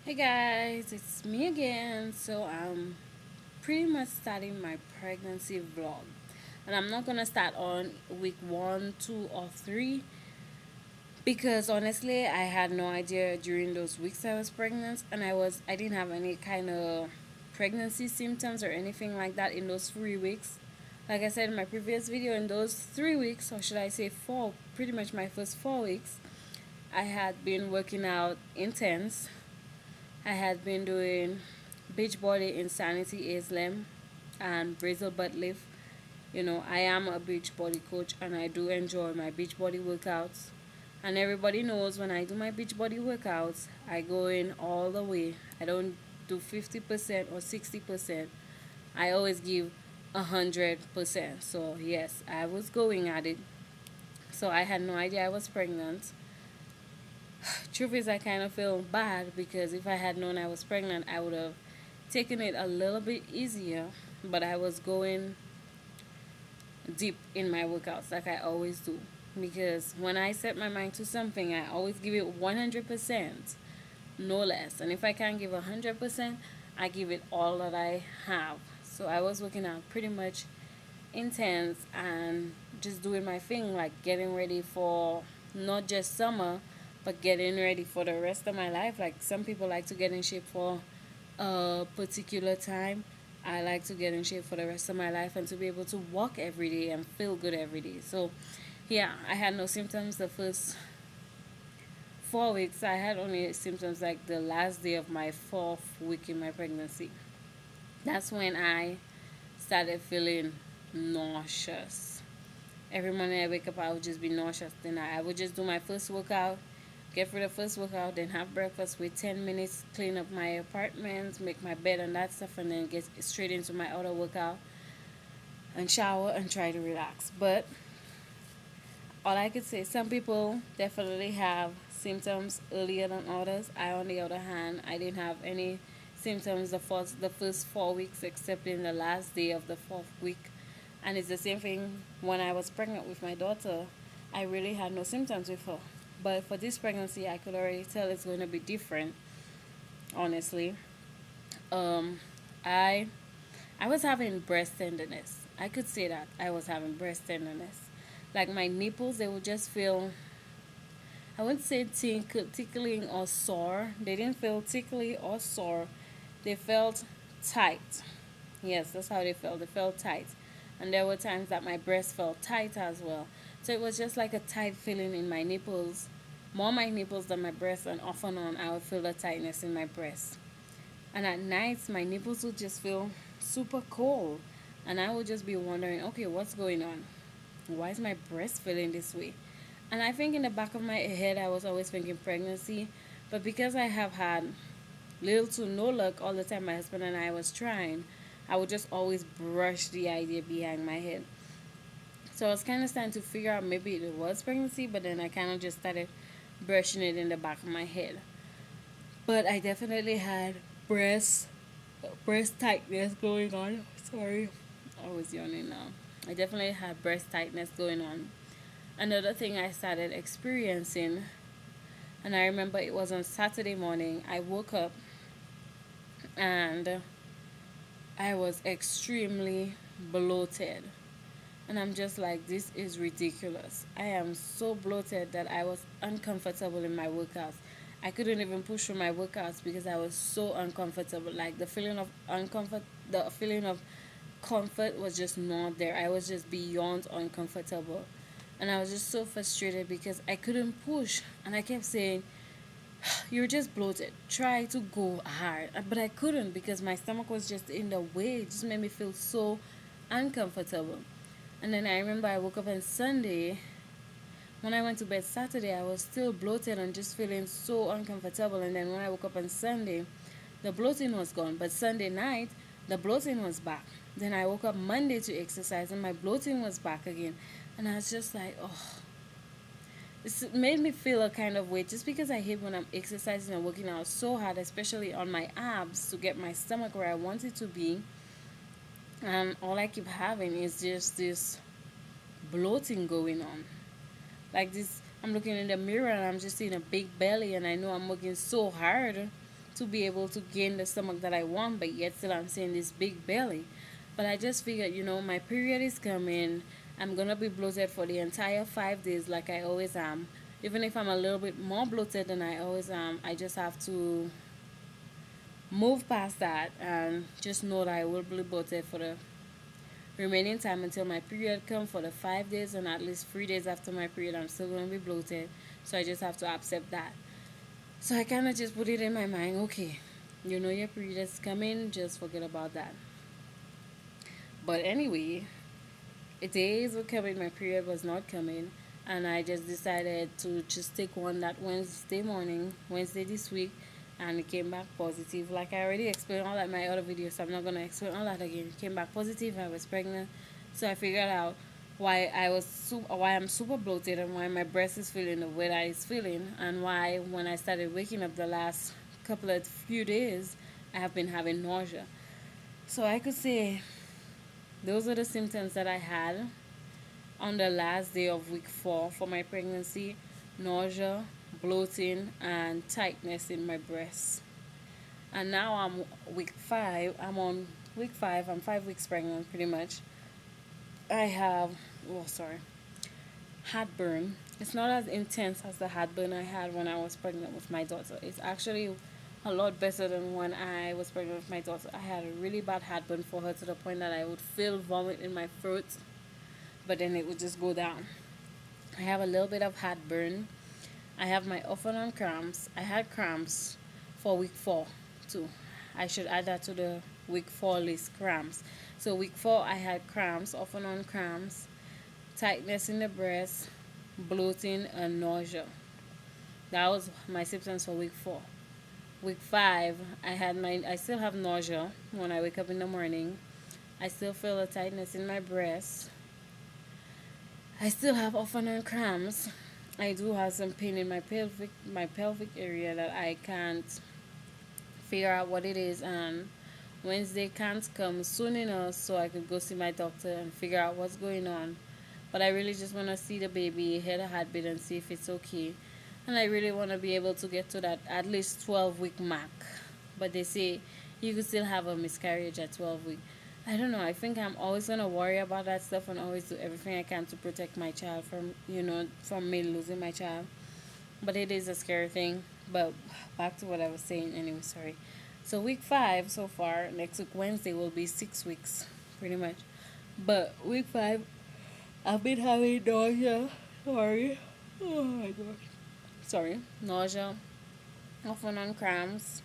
Hey guys, it's me again. So I'm pretty much starting my pregnancy vlog. And I'm not gonna start on week one, two, or three because honestly I had no idea during those weeks I was pregnant and I didn't have any kind of pregnancy symptoms or anything like that in those 3 weeks. Like I said in my previous video, in those 3 weeks, or should I say four, pretty much my first 4 weeks, I had been working out intense. I had been doing Beachbody Insanity Islam and Brazil butt lift. I am a Beachbody coach and I do enjoy my Beachbody workouts. And everybody knows when I do my Beachbody workouts, I go in all the way. I don't do 50% or 60%. I always give 100%. So, yes, I was going at it. So, I had no idea I was pregnant. Truth is, I kind of feel bad because if I had known I was pregnant, I would have taken it a little bit easier. But I was going deep in my workouts like I always do. Because when I set my mind to something, I always give it 100%, no less. And if I can't give 100%, I give it all that I have. So I was working out pretty much intense and just doing my thing, like getting ready for not just summer, but getting ready for the rest of my life. Like some people like to get in shape for a particular time. I like to get in shape for the rest of my life and to be able to walk every day and feel good every day. So, yeah, I had no symptoms the first 4 weeks. I had only symptoms like the last day of my fourth week in my pregnancy. That's when I started feeling nauseous. Every morning I wake up, I would just be nauseous. Then I would just do my first workout, get through the first workout, then have breakfast, wait 10 minutes, clean up my apartment, make my bed and that stuff, and then get straight into my other workout and shower and try to relax. But all I could say, some people definitely have symptoms earlier than others. I, on the other hand, I didn't have any symptoms the first 4 weeks except in the last day of the fourth week. And it's the same thing when I was pregnant with my daughter. I really had no symptoms with her. But for this pregnancy, I could already tell it's going to be different, honestly. Um, I I was having breast tenderness. I could say that I was having breast tenderness. Like my nipples, they would just feel, I wouldn't say tickling or sore. They didn't feel tickly or sore. They felt tight. Yes, that's how they felt. They felt tight. And there were times that my breast felt tight as well. So it was just like a tight feeling in my nipples. More my nipples than my breast, and off and on I would feel the tightness in my breast. And at nights my nipples would just feel super cold. And I would just be wondering, okay, what's going on? Why is my breast feeling this way? And I think in the back of my head I was always thinking pregnancy. But because I have had little to no luck all the time my husband and I was trying, I would just always brush the idea behind my head. So I was kind of starting to figure out maybe it was pregnancy, but then I kind of just started brushing it in the back of my head. But I definitely had breast breast tightness going on. Sorry, I was yawning now. I definitely had breast tightness going on. Another thing I started experiencing, and I remember it was on Saturday morning. I woke up and I was extremely bloated. And I'm just like, this is ridiculous. I am so bloated that I was uncomfortable in my workouts. I couldn't even push through my workouts because I was so uncomfortable. Like the feeling of comfort was just not there. I was just beyond uncomfortable. And I was just so frustrated because I couldn't push. And I kept saying, you're just bloated. Try to go hard. But I couldn't because my stomach was just in the way. It just made me feel so uncomfortable. And then I remember I woke up on Sunday. When I went to bed Saturday, I was still bloated and just feeling so uncomfortable. And then when I woke up on Sunday, the bloating was gone. But Sunday night, the bloating was back. Then I woke up Monday to exercise and my bloating was back again. And I was just like, oh, this made me feel a kind of way just because I hate when I'm exercising and working out so hard, especially on my abs to get my stomach where I want it to be. And all I keep having is just this bloating going on. Like this, I'm looking in the mirror and I'm just seeing a big belly, and I know I'm working so hard to be able to gain the stomach that I want, but yet still I'm seeing this big belly. But I just figured, my period is coming. I'm gonna be bloated for the entire 5 days like I always am. Even if I'm a little bit more bloated than I always am, I just have to move past that and just know that I will be bloated for the remaining time until my period comes for the 5 days, and at least 3 days after my period I'm still going to be bloated. So I just have to accept that. So I kind of just put it in my mind, okay, your period is coming, just forget about that. But anyway, days were coming, my period was not coming, and I just decided to just take one that Wednesday morning, Wednesday this week, and it came back positive. Like I already explained all that in my other videos, so I'm not gonna explain all that again. It came back positive. I was pregnant, so I figured out why I'm super bloated and why my breast is feeling the way that it's feeling, and why when I started waking up the last couple of few days, I have been having nausea. So I could say those are the symptoms that I had on the last day of week 4 for my pregnancy: nausea, bloating, and tightness in my breasts. And now I'm week 5. I'm on week 5. I'm 5 weeks pregnant, pretty much. I have, oh, sorry, heartburn. It's not as intense as the heartburn I had when I was pregnant with my daughter. It's actually a lot better than when I was pregnant with my daughter. I had a really bad heartburn for her to the point that I would feel vomit in my throat, but then it would just go down. I have a little bit of heartburn. I have my off and on cramps. I had cramps for week 4 too. I should add that to the week 4 list, cramps. So week 4 I had cramps, off and on cramps, tightness in the breast, bloating, and nausea. That was my symptoms for week 4. Week 5 I still have nausea when I wake up in the morning. I still feel a tightness in my breast. I still have off and on cramps. I do have some pain in my pelvic area that I can't figure out what it is, and Wednesday can't come soon enough so I could go see my doctor and figure out what's going on. But I really just want to see the baby, hear the heartbeat, and see if it's okay. And I really want to be able to get to that at least 12-week mark. But they say you could still have a miscarriage at 12 weeks. I don't know. I think I'm always gonna worry about that stuff and always do everything I can to protect my child from me losing my child. But it is a scary thing. But back to what I was saying. Anyway, sorry. So week 5 so far. Next week Wednesday will be 6 weeks, pretty much. But week 5, I've been having nausea. Sorry. Oh my gosh. Sorry. Nausea. Off and on cramps.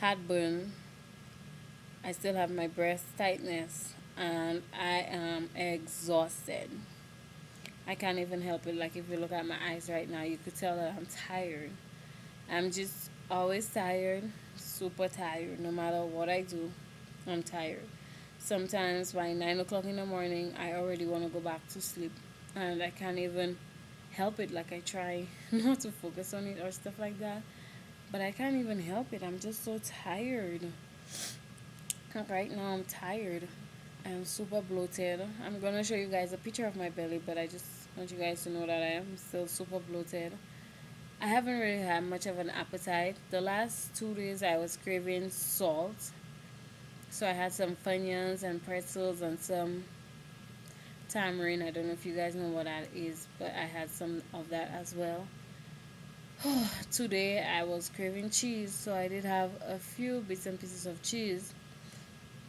Heartburn. I still have my breast tightness, and I am exhausted. I can't even help it. Like, if you look at my eyes right now, you could tell that I'm tired. I'm just always tired, super tired. No matter what I do, I'm tired. Sometimes by 9 o'clock in the morning, I already want to go back to sleep, and I can't even help it. Like, I try not to focus on it or stuff like that, but I can't even help it. I'm just so tired. Right now, I'm tired. I'm super bloated. I'm gonna show you guys a picture of my belly, but I just want you guys to know that I am still super bloated. I haven't really had much of an appetite. The last 2 days I was craving salt. So I had some Funyuns and pretzels and some tamarind. I don't know if you guys know what that is, but I had some of that as well. Today I was craving cheese, so I did have a few bits and pieces of cheese.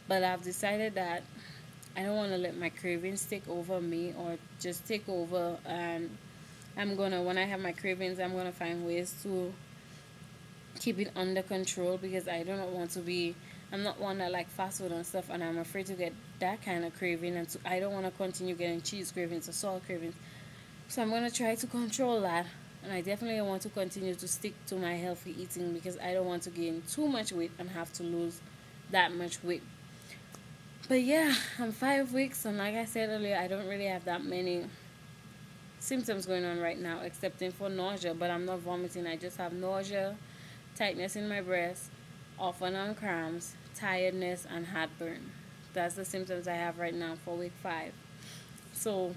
But I've decided that I don't want to let my cravings take over me or just take over. And when I have my cravings, I'm gonna find ways to keep it under control, because I do not want to be. I'm not one that like fast food and stuff, and I'm afraid to get that kind of craving, and I don't want to continue getting cheese cravings or salt cravings. So I'm gonna try to control that, and I definitely want to continue to stick to my healthy eating, because I don't want to gain too much weight and have to lose that much weight. But yeah, I'm 5 weeks, and like I said earlier, I don't really have that many symptoms going on right now, excepting for nausea. But I'm not vomiting. I just have nausea, tightness in my breast, off and on cramps, tiredness, and heartburn. That's the symptoms I have right now for week 5. So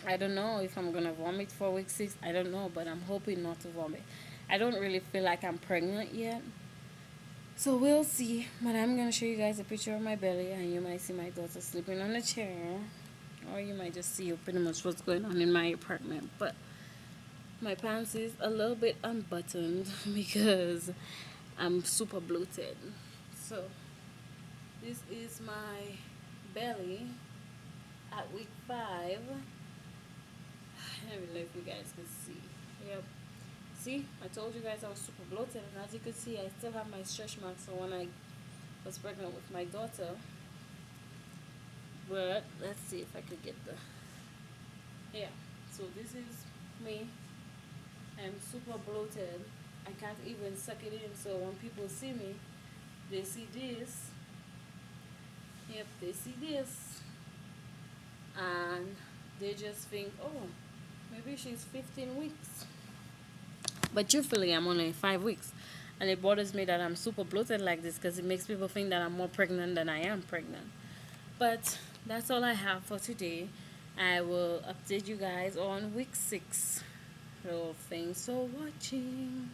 I don't know if I'm gonna vomit for week 6. I don't know, but I'm hoping not to vomit. I don't really feel like I'm pregnant yet, So we'll see. But I'm gonna show you guys a picture of my belly, and you might see my daughter sleeping on the chair, or you might just see pretty much what's going on in my apartment. But my pants is a little bit unbuttoned because I'm super bloated. So this is my belly at week 5. I don't know if you guys can see. Yep. See, I told you guys I was super bloated, and as you can see, I still have my stretch marks from when I was pregnant with my daughter. But let's see if I could get the, yeah. So this is me. I'm super bloated. I can't even suck it in. So when people see me, they see this. Yep, they see this, and they just think, oh, maybe she's 15 weeks. But truthfully, I'm only 5 weeks. And it bothers me that I'm super bloated like this because it makes people think that I'm more pregnant than I am pregnant. But that's all I have for today. I will update you guys on week 6. So thanks for watching.